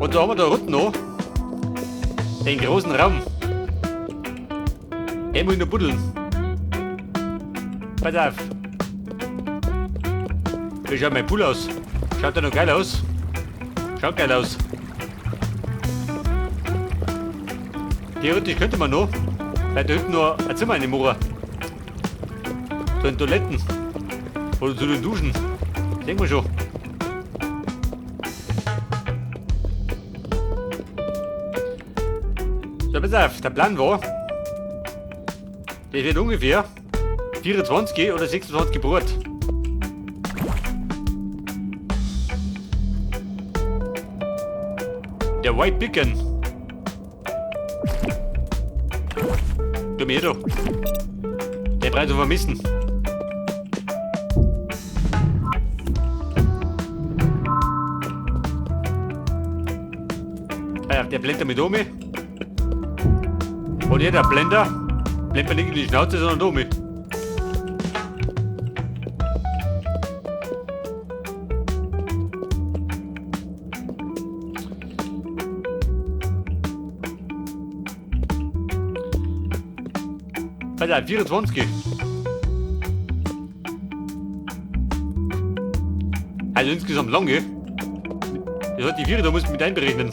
Und da haben wir da unten noch den großen Raum. Den muss ich noch buddeln. Pass auf. Wie schaut mein Pool aus? Schaut der noch geil aus? Schaut geil aus. Theoretisch könnte man noch, weil da hinten noch ein Zimmer reinmachen. Zu den Toiletten. Oder zu den Duschen. Sehen wir schon. So, pass auf, der Plan war, das wird ungefähr 24 oder 26 Brot. Der White Picken. Du mir doch. Der braucht zu vermissen. Der Blender mit oben. Und jeder Blender blendet man nicht in die Schnauze, sondern oben. Alter, 24. Also insgesamt lange. Das hat die 4, da muss ich mit einberechnen.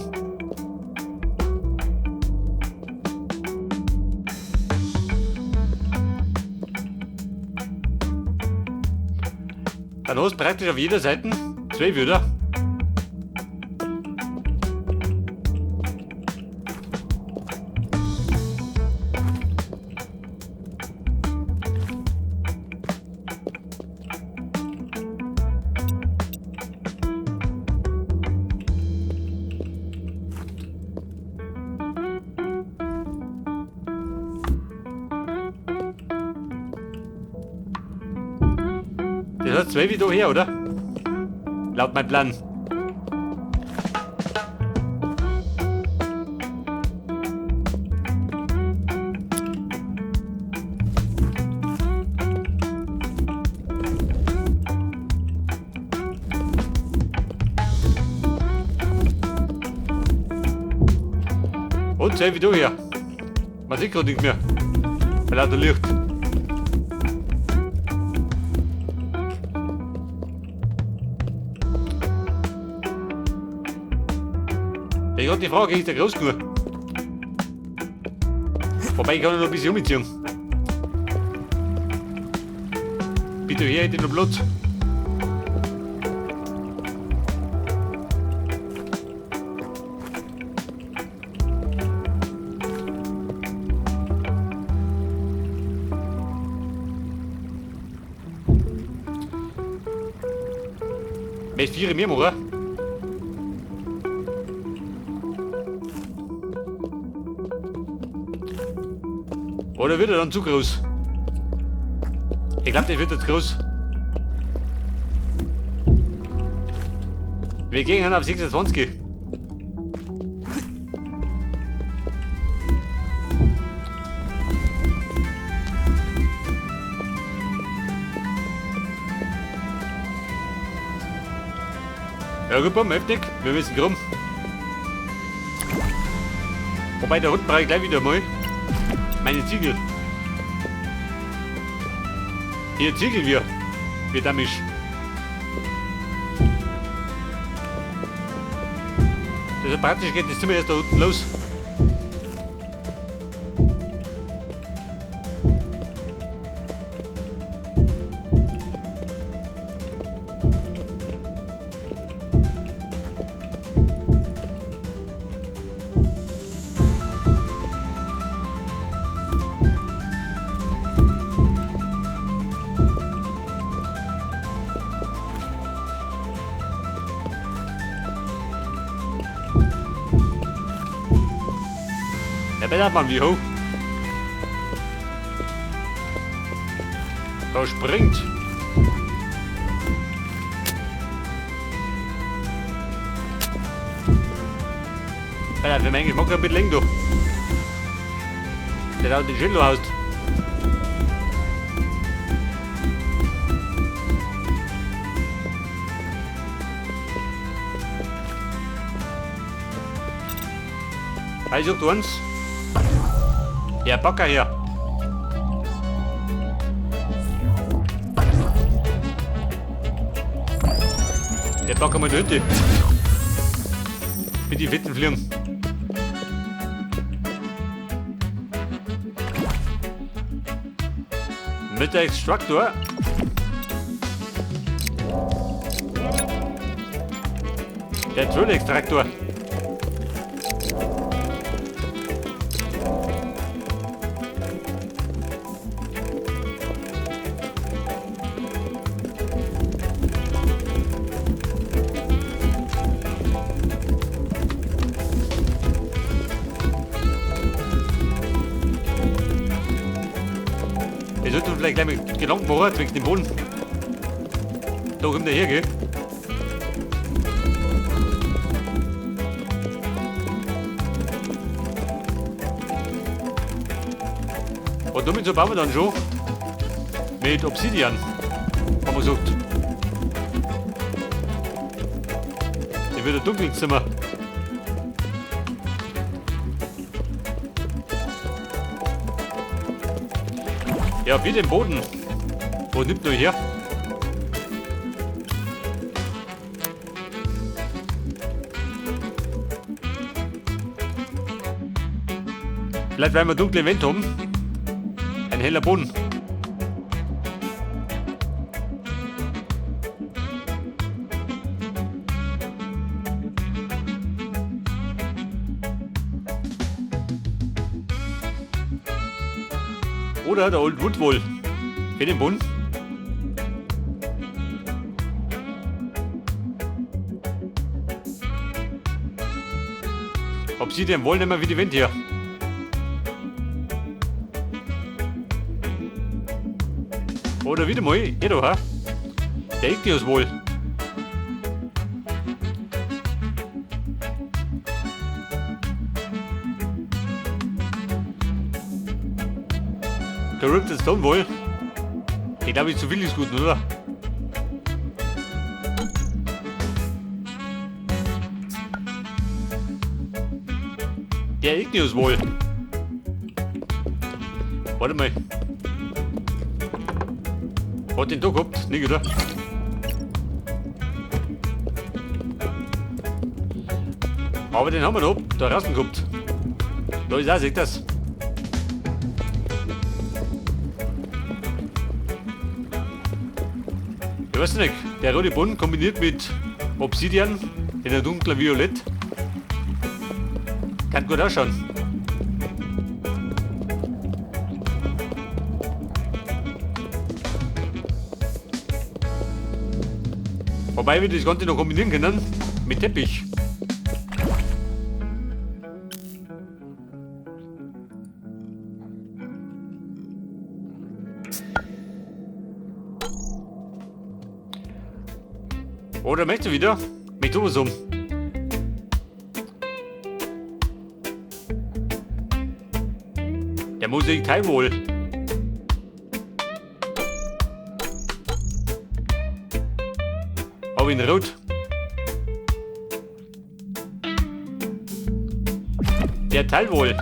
Dann hast du praktisch auf jeder Seite 12, oder? Das hat 12 wieder her, oder? Laut meinem Plan. Und 12 wieder her. Man sieht gerade nicht mehr. Weil lauter Licht. Ich hatte die Frage, ist der groß genug? Wobei ich kann noch ein bisschen umziehen. Bitte hier hätte ich noch Platz. Mit 4 mehr machen. Oder wird er dann zu groß? Ich glaube, der wird jetzt groß. Wir gehen auf 26. Ja gut, heftig. Wir müssen krumm. Wobei der Hund brauche ich gleich wieder mal meine Ziegel. Hier ziegeln wir. Wie damisch. Das ist praktisch, geht das Zimmer erst da unten los. Ja, bitte mal, wie hoch? Da springt. Ja, für meinen Geschmack ein bisschen eng, du. Der haut den Schädel aus. Also du uns. Ja, Backer hier. Der Backer mal die Hütte. Mit die Witten fliegen. Mit der Extraktor. Der Drill-Extraktor. Wir sollten vielleicht gleich mal Gedanken machen wegen dem Boden. Da kommt der her, gell? Und damit so bauen wir dann schon mit Obsidian, haben wir gesagt. Dann wird ein dunkles Zimmer. Ja, wie den Boden. Wo nimmt nur her? Vielleicht werden wir dunkle Wände haben. Ein heller Boden. Oder der Old Wood wohl. Für den Boden. Obsidian wollen immer wie die Wände hier. Oder wieder mal, hier da, ha? Der Ignius wohl. Der Ripped Stone wohl. Ich glaube, zu viel ist gut, oder? Der Ignius wohl. Warte mal. Hat den da gehabt? Nicht, oder? Aber den haben wir da draußen gehabt. Da ist auch, seht das. Ich weiß nicht, der rote Boden kombiniert mit Obsidian in ein dunkler Violett. Kann gut ausschauen. Wobei wir das Ganze noch kombinieren können mit Teppich. Oder möchtest du wieder? Mich tun was um. Der Musikteil wohl. Aber in Rot. Der Teil wohl.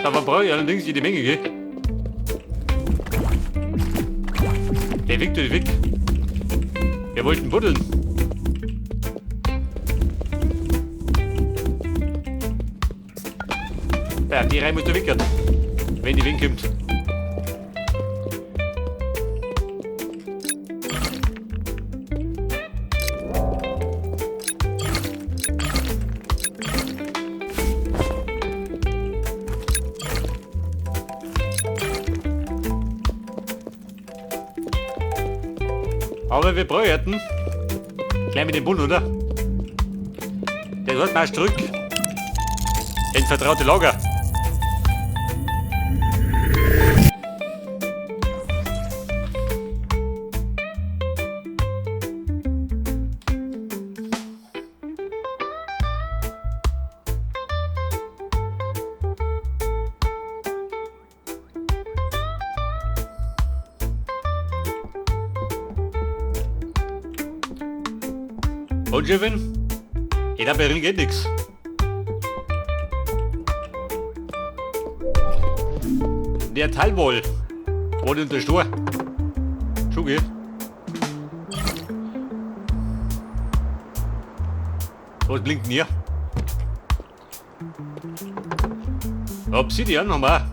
Aber brauche ich allerdings jede Menge, gell? Der Weg durch den Weg. Wir wollten buddeln. Ja, die rein muss du wickern, wenn die Wind kommt. Aber wir bräuchten gleich mit dem Bund, oder? Der sollte mal zurück ins vertraute Lager. Und Jevin, Ich glaube, hier geht nichts. Der Teilwohl. Wurde unter Stor. Schon geht. Was blinkt denn hier? Obsidian nochmal.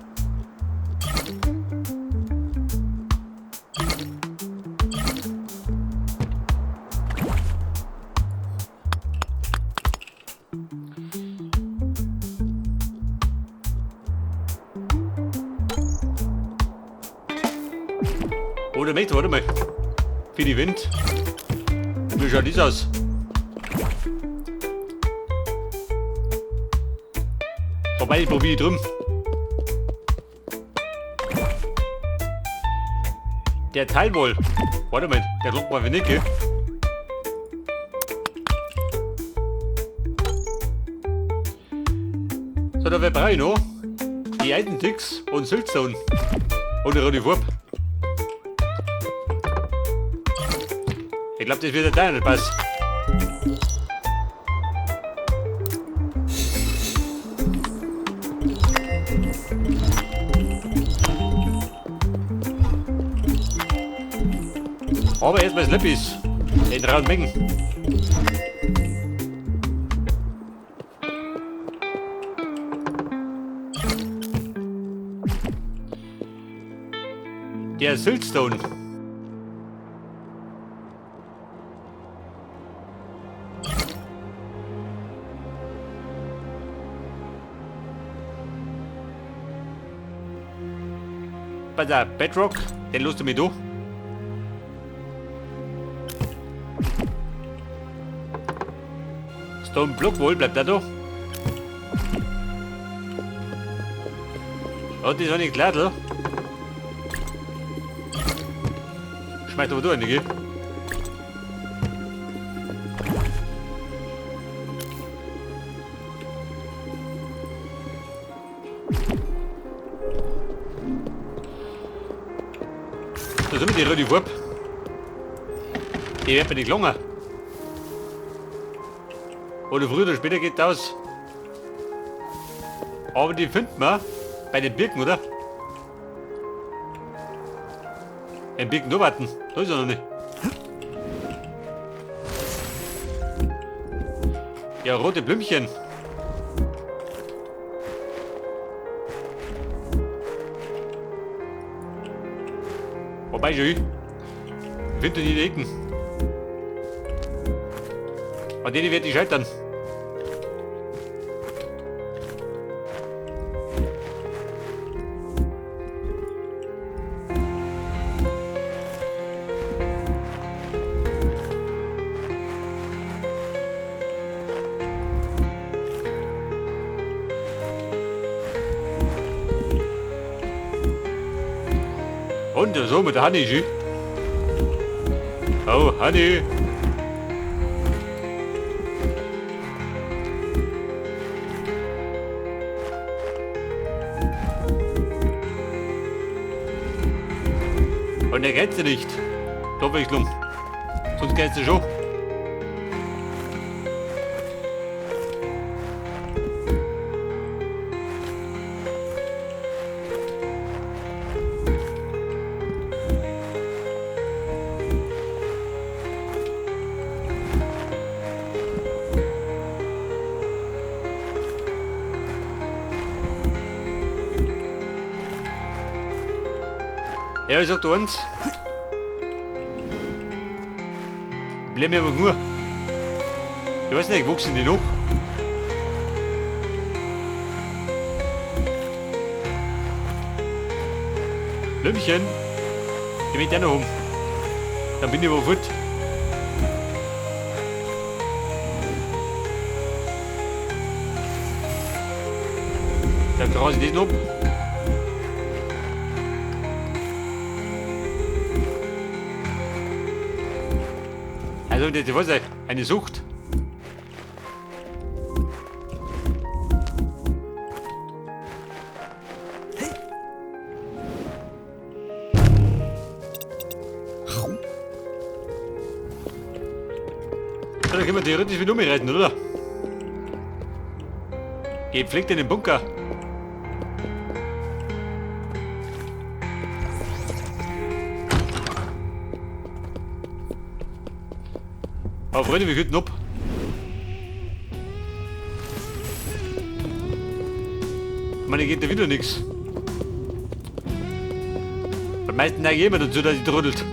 Oder nicht, warte mal. Für die Wind. Wie schaut das aus? Wobei, ich probiere drum. Der Teilwohl. Warte mal, der lockt mal nicht, gell? So, da brauche ich noch die alten Ticks und Siltstone. Und eine rote Farbe. Ich glaube, das wird da nicht passen. Aber erstmal das Lippis. In rauen Mengen. Der Siltstone. Bei der Bedrock, den lust du mir durch. Stone Block wohl, bleibt da doch. Und das war nicht klar, oder? Schmeißt aber durch, nicht? Da sind wir die rote Farbe. Die wird mir nicht lange. Oder früher oder später geht das aus. Aber die findet man bei den Birken, oder? Ein Birken nur warten. Da ist er noch nicht. Ja, rote Blümchen. Wobei schon. Ich finde die Ecken. An denen werde ich scheitern. Und so mit der Hanni. Oh, Hanni. Und der geht sie nicht. Doppelwechslung. Sonst geht sie schon. Ja, ich sag dir eins. Bleib mir aber nur. Ich weiß nicht, wo sind die noch? Blümchen. Ich will noch um. Dann bin ich aber gut. Dann grase ich das noch. Also das war eine Sucht. So, dann können wir theoretisch wieder umreiten, oder? Geh fliegt in den Bunker. Aber Freunde, wir könnten ab. Ich meine, geht da wieder nichts. Am meisten neigt jemand dazu, dass ich trudelt.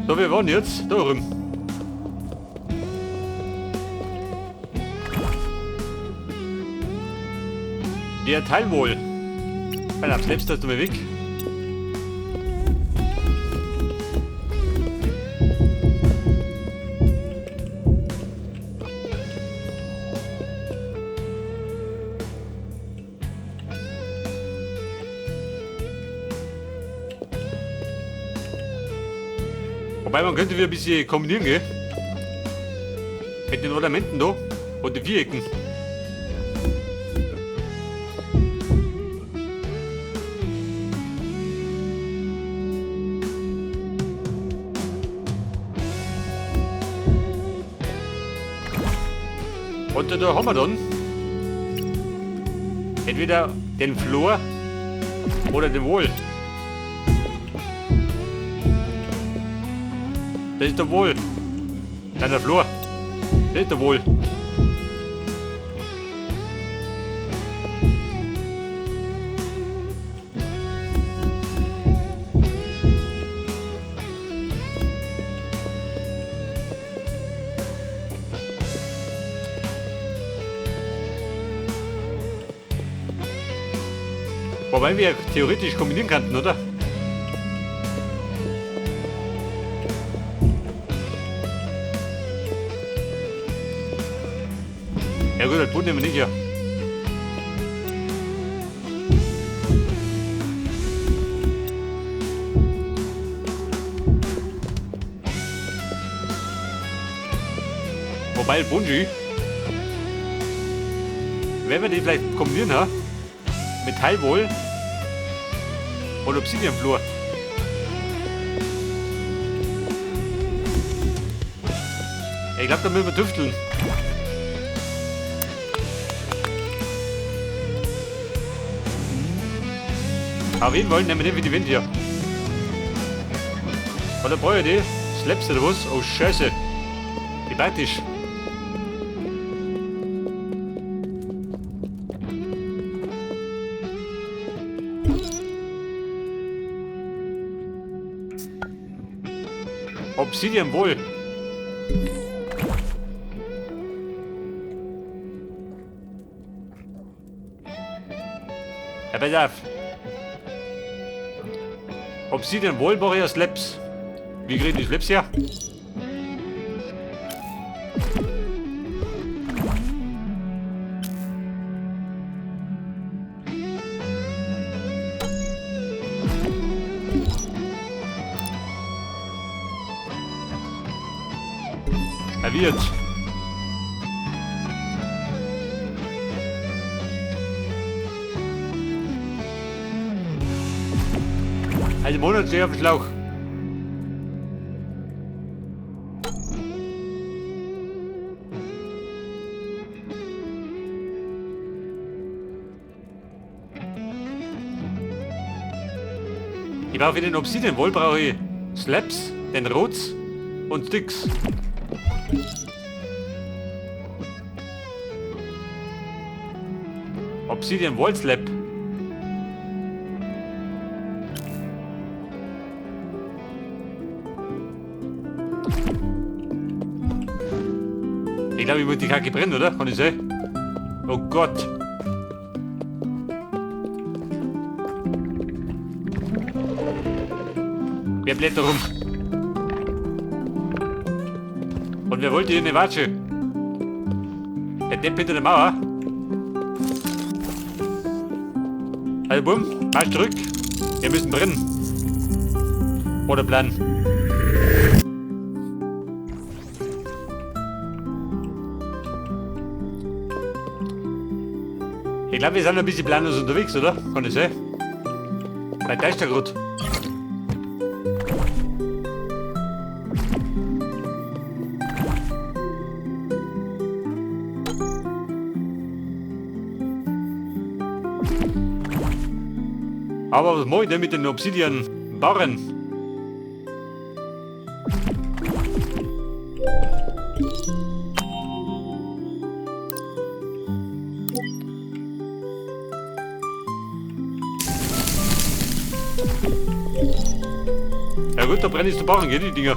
So, wir waren jetzt da rum. Der Teilwohl. Weil am selbst hast du mir weg. Wobei man könnte wieder ein bisschen kombinieren, gell? Mit den Ornamenten da und den Vierecken. Und da haben wir dann entweder den Flor oder den Wohl. Das ist der Wohl. Dann der Flor. Das ist der Wohl. Wobei wir theoretisch kombinieren könnten, oder? Ja gut, das Boot nehmen wir nicht, ja. Wobei, Bungee, wenn wir die vielleicht kombinieren, ha? Mit Teilwohl und Obsidianflor. Ich glaube, da müssen wir tüfteln. Auf jeden Fall nehmen wir den wie die Wind hier. Oder brauche ich die? Slaps oder was? Oh Scheiße. Wie praktisch. Obsidian wohl. Ja, pass auf. Obsidian wohl brauche ich ja Slaps. Wie kriege ich die Slaps her? Er wird. Einen Monat stehe ich auf dem Schlauch. Ich brauche für den Obsidian wohl brauche ich Slaps, den Rots und Sticks. Obsidian Wall Slab. Ich glaube, ich muss die Kacke brennen, oder? Kann ich sehen? Oh Gott. Wer blättert rum? Und wer wollte hier eine Watsche? Der Depp hinter der Mauer. Also bumm, marsch zurück. Wir müssen brennen. Oder Plan. Ich glaube, wir sind ein bisschen planlos unterwegs, oder? Kann ich sehen? Mein Teich da gerade. Aber was mache ich denn mit den Obsidian-Barren? Ja gut, da brenne ich zu Barren, gell, die Dinger.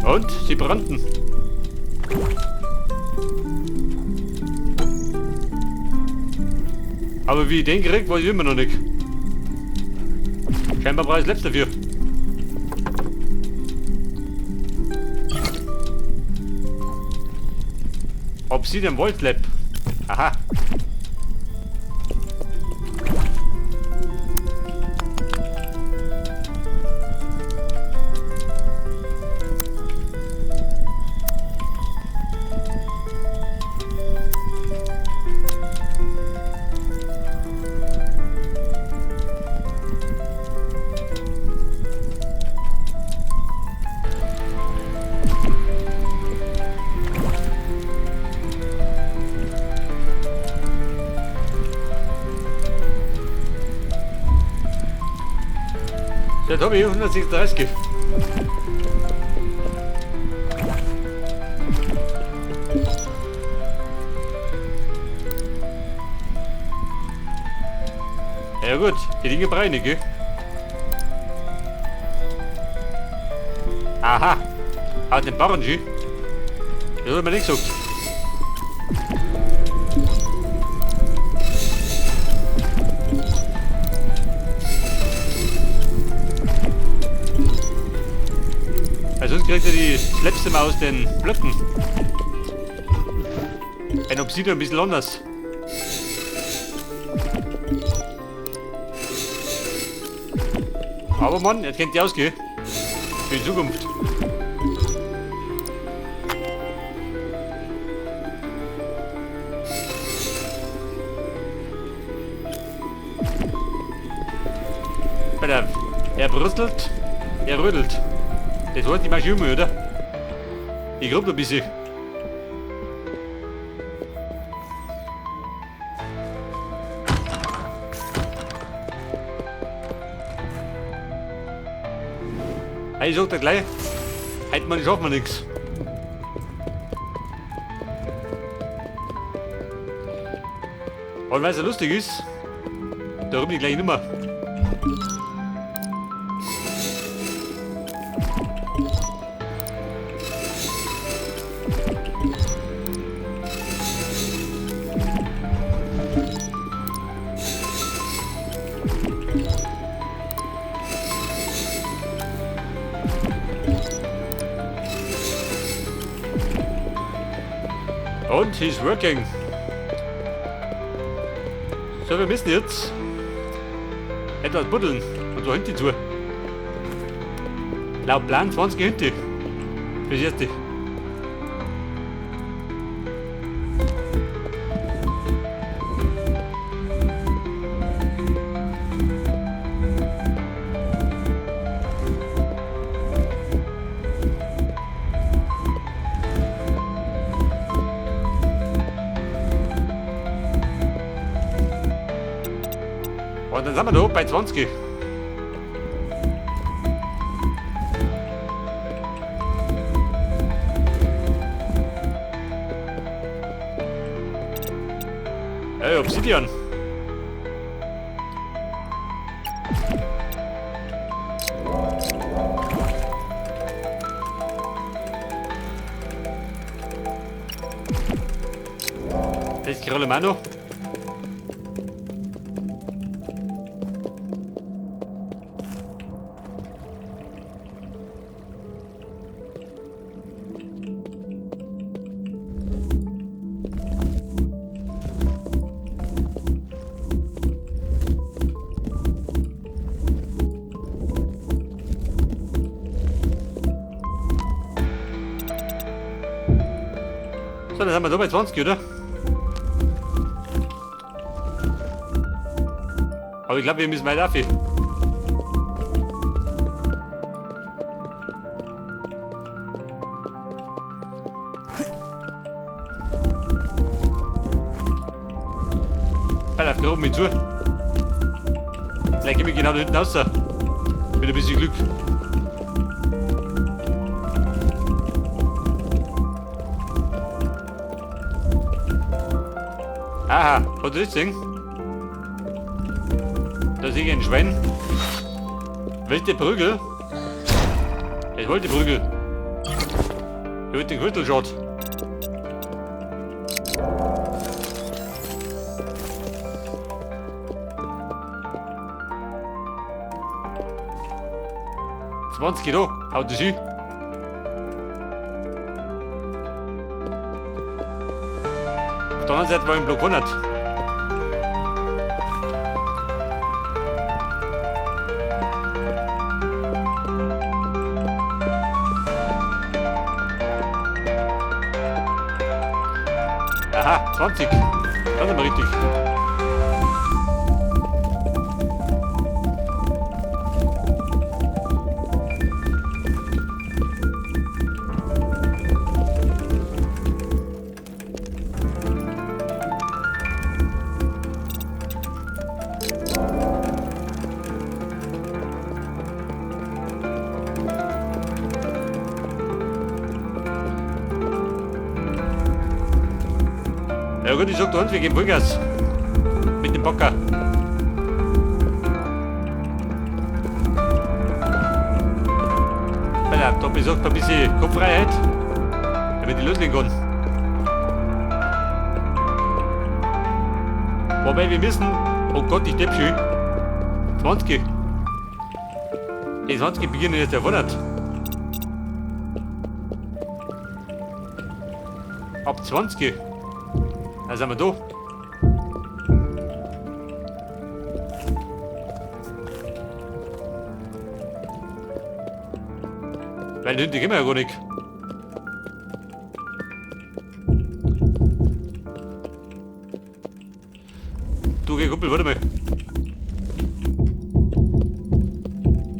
Und? Sie brannten. Aber wie ich den gekriegt, weiß ich immer noch nicht. Scheinbar brauche ich Labs dafür. Obsidian Volt Lab. Aha. Das habe ich 136. Ja gut, die Dinge breine, gell? Aha, hat den Barren, gell? Das hat mir nicht gesagt. Sonst kriegt er die Slabs immer aus den Blöcken. Ein Obsidian ein bisschen anders. Aber Mann, er kennt die ausgehen. Für die Zukunft. Er brüstelt, er rödelt. Das heißt, ich mach schon mal, oder? Ich glaub ein bisschen. Ich sag dir gleich, heute mal schaffen wir nichts. Und weil es so lustig ist, darum die gleiche Nummer. Und he's working. So, wir müssen jetzt etwas buddeln und so hinten zu. Laut Plan 20 hinten. Bis jetzt. Und dann sind wir da bei 20. Hey, Obsidian. Das ist die Rolle Mano. So, dann haben wir da bei 20, oder? Aber ich glaube, wir müssen weiter dafür. Fall auf da oben mit zu. Vielleicht gehen wir genau da hinten raus. Mit ein bisschen Glück. Aha, hat er das gesehen? Da sehe ich ein Schwein. Welche Prügel? Ich wollte Prügel. Ich wollte den Gürtelschott. Kilo, haut das hin. Auf der anderen Seite war ich im Block 100. Aha, 20. Das ist aber richtig. Ja gut, ich sag uns, wir gehen Vollgas. Mit dem Bocker. Weil er da besorgt ein bisschen Kopffreiheit, damit ich loslegen kann. Wobei wir müssen, oh Gott, ich depp schön. 20. Die 20 beginnen jetzt der 100. Ab 20. Da sind wir da. Weil hinten gehen wir ja gar nicht. Du, geh Kumpel, warte mal.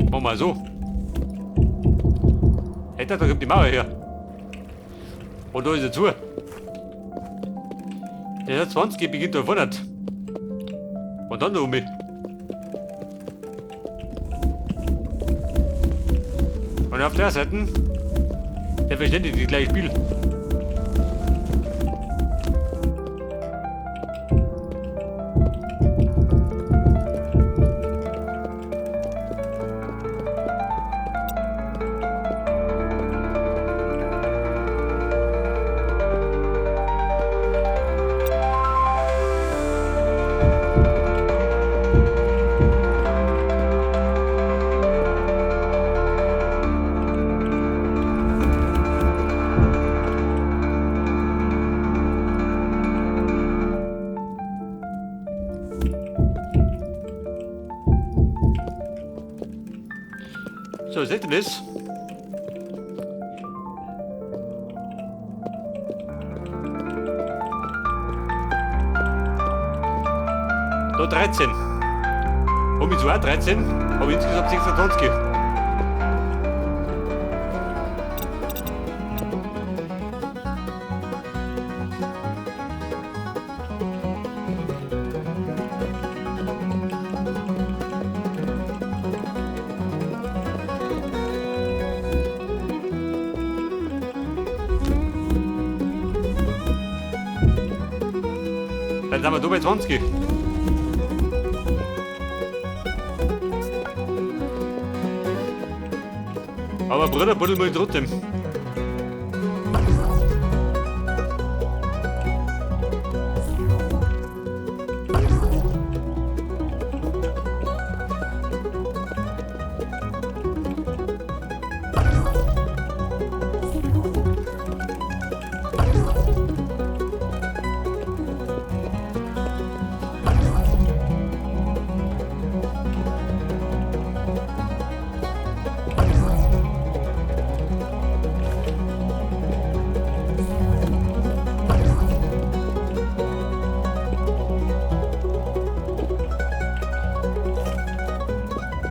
Mach mal so. Hey, da kommt die Mauer her. Und da ist er zu. Der 20 beginnt auf 100. Und dann noch um mich. Und auf der Seite, der verständigt das gleiche Spiel. So, seht ihr das? Da 13. Und mit so auch 13 habe ich insgesamt 26. Dann sind wir da bei 20. Aber Bruder, buddel mal trotzdem.